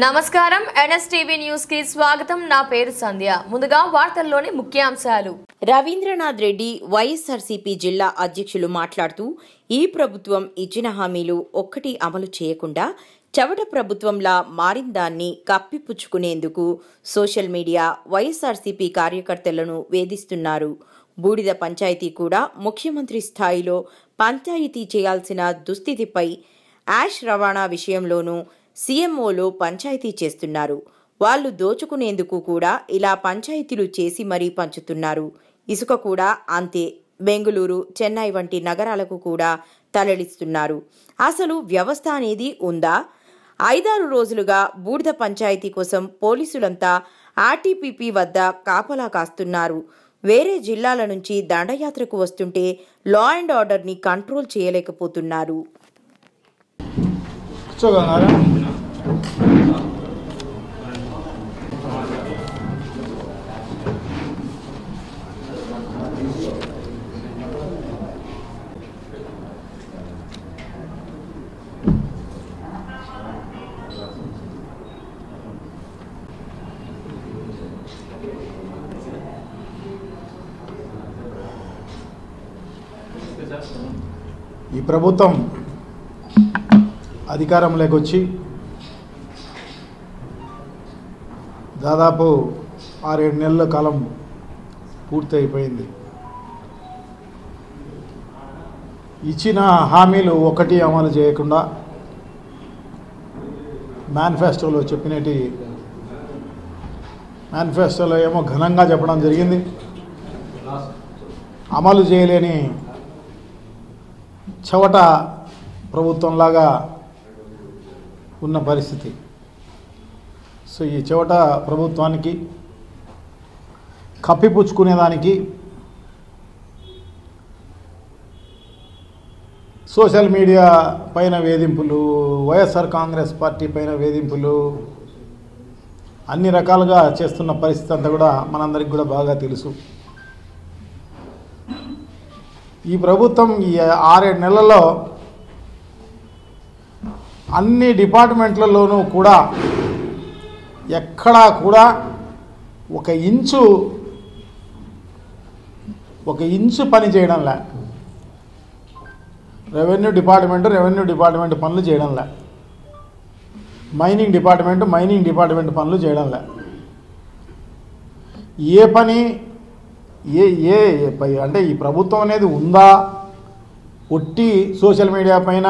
నమస్కారం NSTV news కి స్వాగతం. నా పేరు సంధ్య. ముందుగా వార్తల్లోని ముఖ్యాంశాలు. రవీంద్రనాథ్ రెడ్డి వైఎస్ఆర్సీపీ జిల్లా అధ్యక్షులు మాట్లాడుతూ ఈ ప్రభుత్వం ఇచ్చిన హామీలు ఒక్కటి అమలు చేయకుండా చవట ప్రభుత్వంలా మారిందాన్ని కప్పిపుచ్చుకునేందుకు సోషల్ మీడియా వైఎస్ఆర్సీపీ కార్యకర్తలను వేధిస్తున్నారు. బూడిద పంచాయతీ కూడా ముఖ్యమంత్రి స్థాయిలో పంచాయతీ చేయాల్సిన దుస్థితిపై యాష్ రవాణా విషయంలోనూ సీఎంఓలో పంచాయతీ చేస్తున్నారు. వాళ్లు దోచుకునేందుకు కూడా ఇలా పంచాయతీలు చేసి మరీ పంచుతున్నారు. ఇసుక కూడా అంతే. బెంగళూరు, చెన్నై వంటి నగరాలకు కూడా తరలిస్తున్నారు. అసలు వ్యవస్థ అనేది ఉందా? 5-6 రోజులుగా బూడిద పంచాయతీ కోసం పోలీసులంతా ఆర్టీపీపీ వద్ద కాపలా కాస్తున్నారు. వేరే జిల్లాల నుంచి దండయాత్రకు వస్తుంటే లా అండ్ ఆర్డర్ని కంట్రోల్ చేయలేకపోతున్నారు. ఈ ప్రభుత్వం అధికారంలోకి వచ్చి దాదాపు 6-7 నెలల కాలం పూర్తి అయిపోయింది. ఇచ్చిన హామీలు ఒకటి అమలు చేయకుండా మేనిఫెస్టోలో చెప్పినట్టు మేనిఫెస్టోలో ఏమో ఘనంగా చెప్పడం జరిగింది. అమలు చేయలేని చవట ప్రభుత్వంలాగా ఉన్న పరిస్థితి. సో ఈ చవట ప్రభుత్వానికి కప్పిపుచ్చుకునేదానికి సోషల్ మీడియా పైన వేధింపులు, వైఎస్ఆర్ కాంగ్రెస్ పార్టీ పైన వేధింపులు, అన్ని రకాలుగా చేస్తున్న పరిస్థితి అంతా కూడా మనందరికి కూడా బాగా తెలుసు. ఈ ప్రభుత్వం ఈ 6-7 నెలల్లో అన్ని డిపార్ట్మెంట్లలోనూ కూడా ఎక్కడా కూడా ఒక ఇంచు పని చేయడంలే. రెవెన్యూ డిపార్ట్మెంట్ పనులు చేయడంలే. మైనింగ్ డిపార్ట్మెంట్ పనులు చేయడంలే. ఏ పని అంటే ఈ ప్రభుత్వం అనేది ఉందా? ఒట్టి సోషల్ మీడియా పైన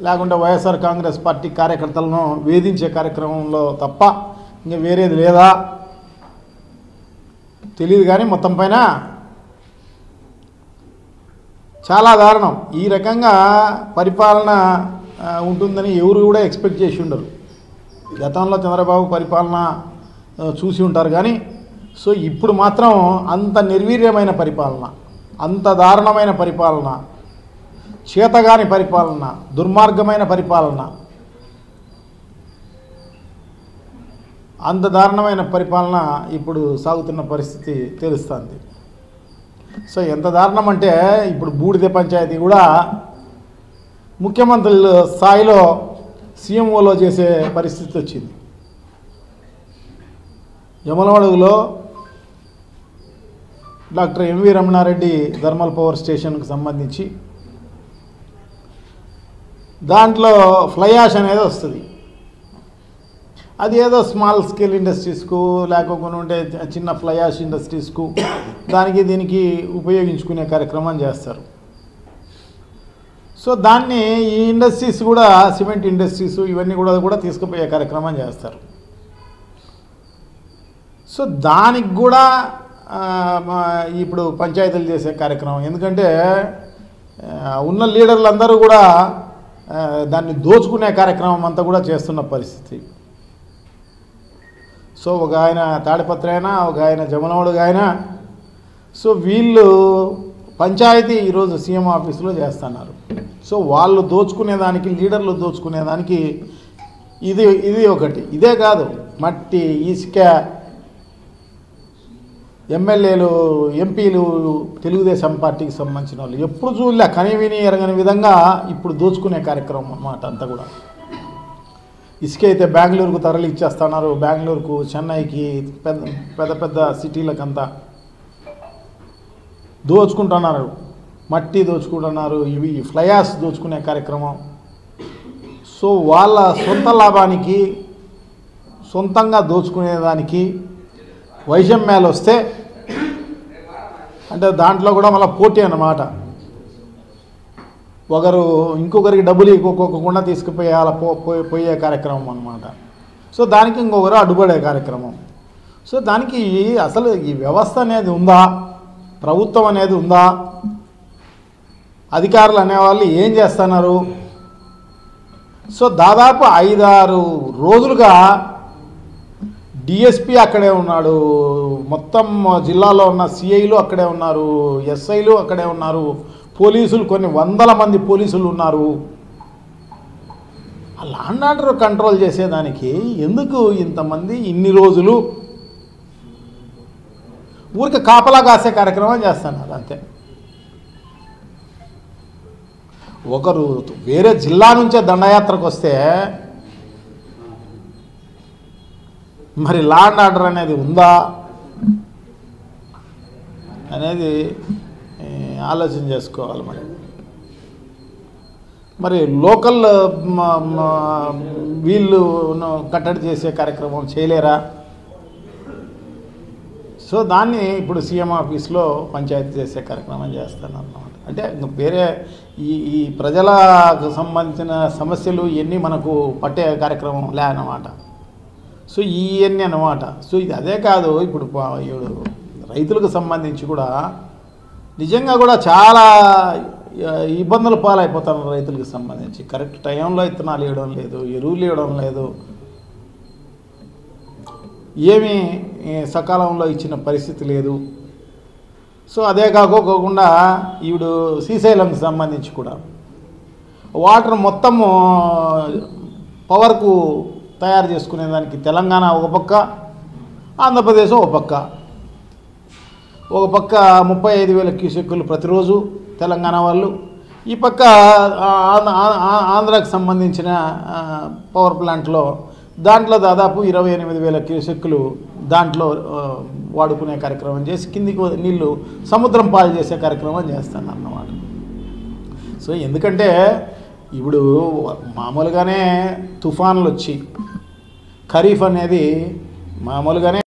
లేకుంటే వైఎస్ఆర్ కాంగ్రెస్ పార్టీ కార్యకర్తలను వేధించే కార్యక్రమంలో తప్ప ఇంకా వేరేది లేదా తెలియదు. కానీ మొత్తం పైన చాలా దారుణం. ఈ రకంగా పరిపాలన ఉంటుందని ఎవరు కూడా ఎక్స్పెక్ట్ చేసి ఉండరు. గతంలో చంద్రబాబు పరిపాలన చూసి ఉంటారు కానీ సో ఇప్పుడు మాత్రం అంత నిర్వీర్యమైన పరిపాలన, అంత దారుణమైన పరిపాలన, చేతగాని పరిపాలన, దుర్మార్గమైన పరిపాలన, అంత దారుణమైన పరిపాలన ఇప్పుడు సాగుతున్న పరిస్థితి తెలుస్తుంది. సో ఎంత దారుణం అంటే ఇప్పుడు బూడిద పంచాయతీ కూడా ముఖ్యమంత్రుల స్థాయిలో సీఎంఓలో చేసే పరిస్థితి వచ్చింది. యమలమడుగులో doctor M V Ramana Reddy thermal power స్టేషన్కు సంబంధించి దాంట్లో ఫ్లై యాష్ అనేది వస్తుంది. అది ఏదో స్మాల్ స్కేల్ ఇండస్ట్రీస్కు లేకపోకుండా ఉంటే చిన్న ఫ్లై యాష్ ఇండస్ట్రీస్కు దీనికి ఉపయోగించుకునే కార్యక్రమం చేస్తారు. సో దాన్ని ఈ ఇండస్ట్రీస్ కూడా సిమెంట్ ఇండస్ట్రీస్ ఇవన్నీ కూడా తీసుకుపోయే కార్యక్రమం చేస్తారు. సో దానికి కూడా ఇప్పుడు పంచాయతీలు చేసే కార్యక్రమం. ఎందుకంటే ఉన్న లీడర్లందరూ కూడా దాన్ని దోచుకునే కార్యక్రమం అంతా కూడా చేస్తున్న పరిస్థితి. సో ఒక ఆయన తాడిపత్రి అయినా, ఒక ఆయన జమలమడుగు అయినా, సో వీళ్ళు పంచాయతీ ఈరోజు సీఎం ఆఫీసులో చేస్తున్నారు. సో వాళ్ళు దోచుకునేదానికి, లీడర్లు దోచుకునేదానికి ఇది ఒకటి. ఇదే కాదు, మట్టి, ఇసుక, ఎమ్మెల్యేలు, ఎంపీలు, తెలుగుదేశం పార్టీకి సంబంధించిన వాళ్ళు ఎప్పుడు చూడలే, కనివిని ఎరగని విధంగా ఇప్పుడు దోచుకునే కార్యక్రమం అన్నమాట అంతా కూడా. ఇసుక అయితే బెంగళూరుకు తరలి ఇచ్చేస్తున్నారు, బెంగళూరుకు, చెన్నైకి, పెద్ద పెద్ద సిటీలకంతా దోచుకుంటున్నారు, మట్టి దోచుకుంటున్నారు, ఇవి ఫ్లయాస్ దోచుకునే కార్యక్రమం. సో వాళ్ళ సొంత లాభానికి, సొంతంగా దోచుకునేదానికి వైషమ్యాలు వస్తే అంటే దాంట్లో కూడా మళ్ళీ పోటీ అన్నమాట. ఒకరు ఇంకొకరికి డబ్బులు ఇవ్వకుండా పోయే కార్యక్రమం అన్నమాట. సో దానికి ఇంకొకరు అడ్డుపడే కార్యక్రమం. సో దానికి అసలు ఈ వ్యవస్థ అనేది ఉందా, ప్రభుత్వం అనేది ఉందా, అధికారులు అనేవాళ్ళు ఏం చేస్తున్నారు? సో దాదాపు 5-6 రోజులుగా డిఎస్పీ అక్కడే ఉన్నాడు, మొత్తం జిల్లాలో ఉన్న సిఐలు అక్కడే ఉన్నారు, ఎస్ఐలు అక్కడే ఉన్నారు, పోలీసులు కొన్ని వందల మంది పోలీసులు ఉన్నారు. ఆ లా అండ్ ఆర్డర్ కంట్రోల్ చేసేదానికి ఎందుకు ఇంతమంది ఇన్ని రోజులు ఊరికి కాపలా కాసే కార్యక్రమం చేస్తున్నారు అంతే. ఒకరు వేరే జిల్లా నుంచే దండయాత్రకు వస్తే మరి లా అండ్ ఆర్డర్ అనేది ఉందా అనేది ఆలోచన చేసుకోవాలి. మరి లోకల్ వీళ్ళు కట్టడి చేసే కార్యక్రమం చేయలేరా? సో దాన్ని ఇప్పుడు సీఎం ఆఫీస్లో పంచాయతీ చేసే కార్యక్రమం చేస్తాను అన్నమాట. అంటే వేరే ఈ ప్రజలకు సంబంధించిన సమస్యలు ఇవన్నీ మనకు పట్టే కార్యక్రమం లే అన్నమాట. సో ఇవన్నీ అన్నమాట. సో ఇది అదే కాదు, ఇప్పుడు రైతులకు సంబంధించి కూడా నిజంగా కూడా చాలా ఇబ్బందులు పాలైపోతున్నారు. రైతులకు సంబంధించి కరెక్ట్ టైంలో ఇత్తనాలు ఇవ్వడం లేదు, ఎరువులు ఇవ్వడం లేదు, ఏమీ సకాలంలో ఇచ్చిన పరిస్థితి లేదు. సో అదే కాకోకుండా ఇప్పుడు శ్రీశైలంకి సంబంధించి కూడా వాటర్ మొత్తము పవర్కు తయారు చేసుకునేదానికి తెలంగాణ ఒక పక్క, ఆంధ్రప్రదేశ్ ఒక పక్క. 35,000 క్యూసెక్కులు ప్రతిరోజు తెలంగాణ వాళ్ళు, ఈ పక్క ఆంధ్రాకి సంబంధించిన పవర్ ప్లాంట్లో దాంట్లో దాదాపు 28,000 క్యూసెక్కులు దాంట్లో వాడుకునే కార్యక్రమం చేసి కిందికి నీళ్ళు సముద్రం పాలు చేసే కార్యక్రమం చేస్తాను అన్నమాట. సో ఎందుకంటే ఇప్పుడు మామూలుగానే తుఫాన్లు వచ్చి ఖరీఫ్ అనేది మామూలుగానే